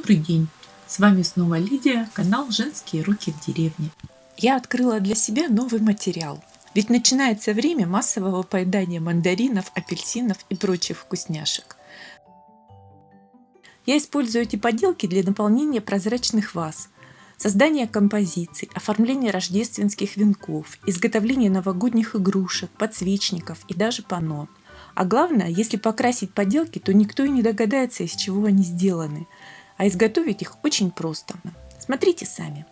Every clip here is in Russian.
Добрый день! С вами снова Лидия, канал «Женские руки в деревне». Я открыла для себя новый материал, ведь начинается время массового поедания мандаринов, апельсинов и прочих вкусняшек. Я использую эти поделки для наполнения прозрачных ваз, создания композиций, оформления рождественских венков, изготовления новогодних игрушек, подсвечников и даже панно. А главное, если покрасить поделки, то никто и не догадается, из чего они сделаны. А изготовить их очень просто. Смотрите сами.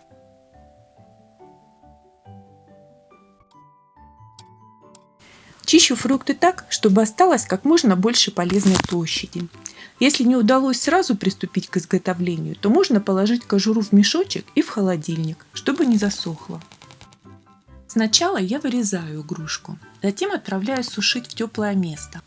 Чищу фрукты так, чтобы осталось как можно больше полезной площади. Если не удалось сразу приступить к изготовлению, то можно положить кожуру в мешочек и в холодильник, чтобы не засохло. Сначала я вырезаю игрушку, затем отправляю сушить в теплое место.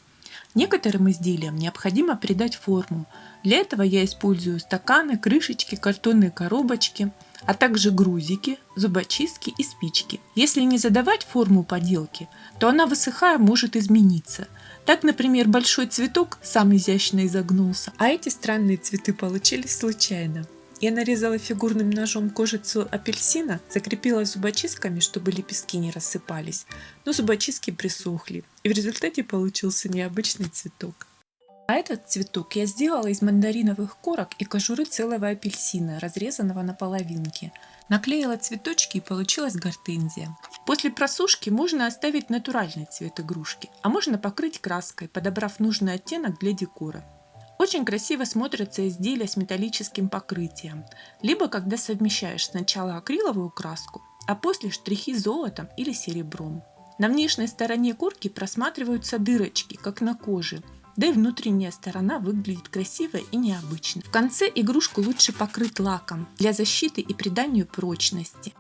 Некоторым изделиям необходимо придать форму. Для этого я использую стаканы, крышечки, картонные коробочки, а также грузики, зубочистки и спички. Если не задавать форму поделки, то она, высыхая, может измениться. Так, например, большой цветок сам изящно изогнулся, а эти странные цветы получились случайно. Я нарезала фигурным ножом кожицу апельсина, закрепила зубочистками, чтобы лепестки не рассыпались, но зубочистки присохли, и в результате получился необычный цветок. А этот цветок я сделала из мандариновых корок и кожуры целого апельсина, разрезанного на половинки. Наклеила цветочки и получилась гортензия. После просушки можно оставить натуральный цвет игрушки, а можно покрыть краской, подобрав нужный оттенок для декора. Очень красиво смотрятся изделия с металлическим покрытием, либо когда совмещаешь сначала акриловую краску, а после штрихи золотом или серебром. На внешней стороне корки просматриваются дырочки, как на коже, да и внутренняя сторона выглядит красиво и необычно. В конце игрушку лучше покрыть лаком для защиты и приданию прочности.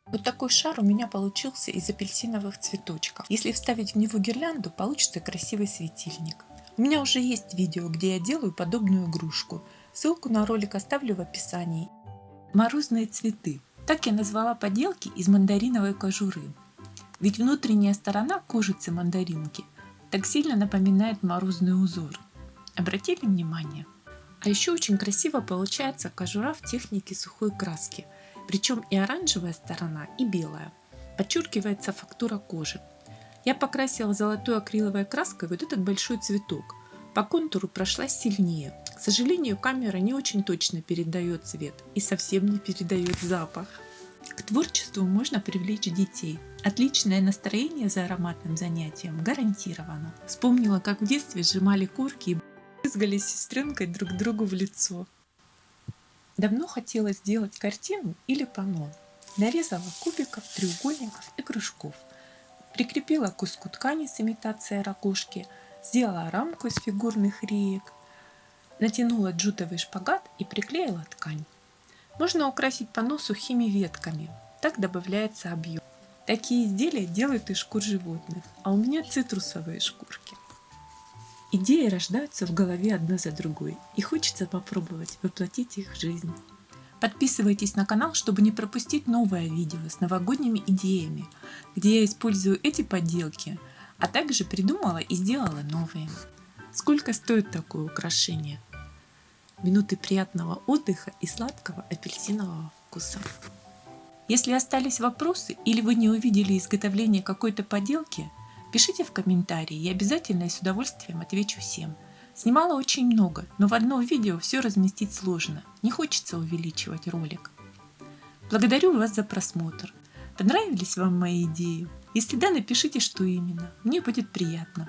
Вот такой шар у меня получился из апельсиновых цветочков. Если вставить в него гирлянду, получится красивый светильник. У меня уже есть видео, где я делаю подобную игрушку. Ссылку на ролик оставлю в описании. Морозные цветы. Так я назвала поделки из мандариновой кожуры. Ведь внутренняя сторона кожицы мандаринки так сильно напоминает морозный узор. Обратили внимание? А еще очень красиво получается кожура в технике сухой краски. Причем и оранжевая сторона, и белая. Подчеркивается фактура кожи. Я покрасила золотой акриловой краской вот этот большой цветок. По контуру прошлась сильнее. К сожалению, камера не очень точно передает цвет и совсем не передает запах. К творчеству можно привлечь детей. Отличное настроение за ароматным занятием гарантировано. Вспомнила, как в детстве сжимали корки и брызгали с сестренкой друг другу в лицо. Давно хотела сделать картину или панно. Нарезала кубиков, треугольников и кружков. Прикрепила к куску ткани с имитацией ракушки, сделала рамку из фигурных реек, натянула джутовый шпагат и приклеила ткань. Можно украсить панно сухими ветками, так добавляется объем. Такие изделия делают из шкур животных, а у меня цитрусовые шкурки. Идеи рождаются в голове одна за другой, и хочется попробовать воплотить их в жизнь. Подписывайтесь на канал, чтобы не пропустить новое видео с новогодними идеями, где я использую эти поделки, а также придумала и сделала новые. Сколько стоит такое украшение? Минуты приятного отдыха и сладкого апельсинового вкуса. Если остались вопросы или вы не увидели изготовление какой-то поделки, пишите в комментарии, я обязательно и с удовольствием отвечу всем. Снимала очень много, но в одно видео все разместить сложно, не хочется увеличивать ролик. Благодарю вас за просмотр. Понравились вам мои идеи? Если да, напишите, что именно, мне будет приятно.